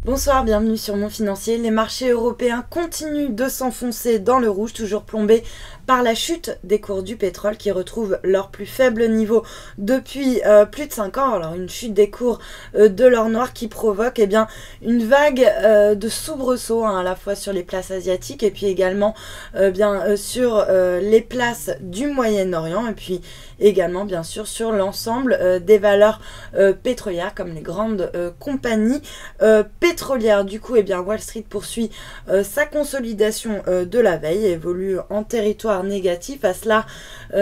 Bonsoir, bienvenue sur Mon Financier. Les marchés européens continuent de s'enfoncer dans le rouge, toujours plombés par la chute des cours du pétrole qui retrouvent leur plus faible niveau depuis plus de 5 ans. Alors une chute des cours de l'or noir qui provoque une vague de soubresauts à la fois sur les places asiatiques et puis également sur les places du Moyen-Orient et puis également bien sûr sur l'ensemble des valeurs pétrolières comme les grandes compagnies pétrolières. Du coup, Wall Street poursuit sa consolidation de la veille et évolue en territoire négatif. À cela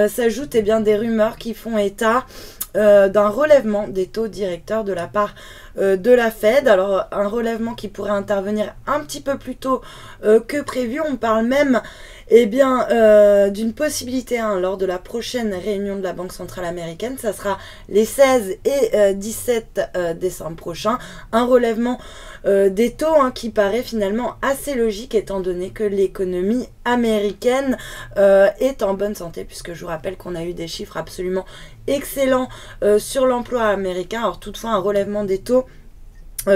s'ajoutent des rumeurs qui font état d'un relèvement des taux directeurs de la part de la Fed. Alors un relèvement qui pourrait intervenir un petit peu plus tôt que prévu. On parle même d'une possibilité lors de la prochaine réunion de la Banque centrale américaine. Ça sera les 16 et 17 décembre prochains. Un relèvement des taux qui paraît finalement assez logique étant donné que l'économie américaine est en bonne santé, puisque je vous rappelle qu'on a eu des chiffres absolument excellents sur l'emploi américain. Alors toutefois, un relèvement des taux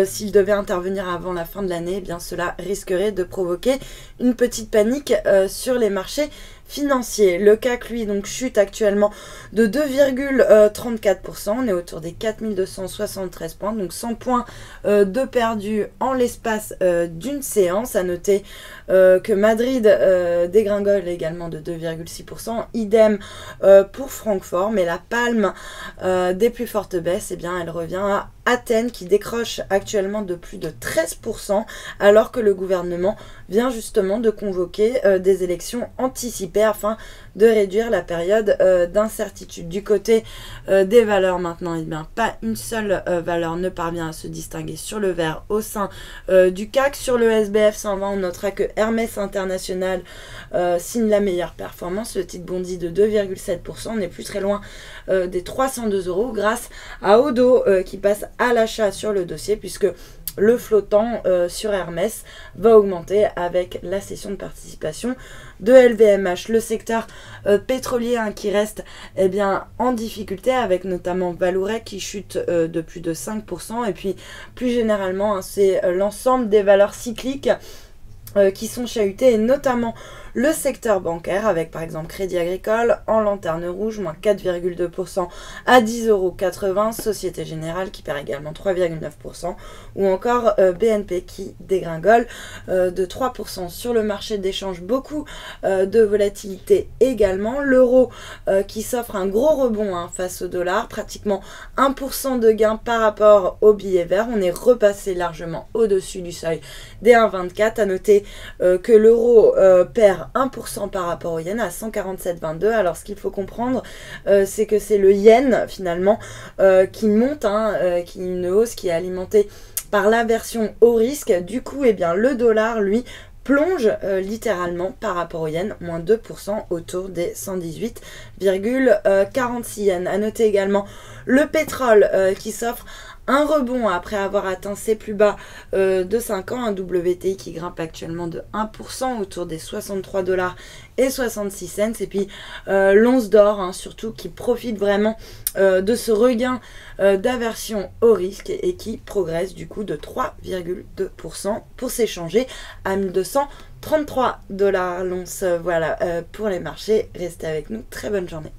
s'il devait intervenir avant la fin de l'année, cela risquerait de provoquer une petite panique sur les marchés financiers. Le CAC, lui, chute actuellement de 2,34%. On est autour des 4273 points, donc 100 points de perdus en l'espace d'une séance. À noter que Madrid dégringole également de 2,6%. Idem pour Francfort, mais la palme des plus fortes baisses, elle revient à Athènes qui décroche actuellement de plus de 13% alors que le gouvernement vient justement de convoquer des élections anticipées afin de réduire la période d'incertitude. Du côté des valeurs maintenant, pas une seule valeur ne parvient à se distinguer sur le vert au sein du CAC. Sur le SBF 120, on notera que Hermès International signe la meilleure performance. Le titre bondit de 2,7%. On n'est plus très loin des 302 € grâce à Odo qui passe à l'achat sur le dossier, puisque le flottant sur Hermès va augmenter avec la cession de participation de LVMH. Le secteur pétrolier qui reste en difficulté, avec notamment Valourec qui chute de plus de 5%, et puis plus généralement c'est l'ensemble des valeurs cycliques qui sont chahutées, et notamment le secteur bancaire avec par exemple Crédit Agricole en lanterne rouge, moins 4,2% à 10,80 €, Société Générale qui perd également 3,9%, ou encore BNP qui dégringole de 3% sur le marché d'échange. Beaucoup de volatilité également. L'euro qui s'offre un gros rebond face au dollar, pratiquement 1% de gain par rapport au billet vert. On est repassé largement au-dessus du seuil des 1,24. À noter que l'euro perd 1% par rapport au yen à 147,22. Alors ce qu'il faut comprendre, c'est que c'est le yen finalement qui monte, qui est une hausse qui est alimentée par l'aversion au risque. Du coup, le dollar, lui, plonge littéralement par rapport au yen, moins 2% autour des 118,46 yens. À noter également le pétrole qui s'offre un rebond après avoir atteint ses plus bas de 5 ans, un WTI qui grimpe actuellement de 1% autour des 63,66 $. Et puis l'once d'or, surtout, qui profite vraiment de ce regain d'aversion au risque et qui progresse du coup de 3,2% pour s'échanger à 1233 $ l'once. Voilà pour les marchés. Restez avec nous. Très bonne journée.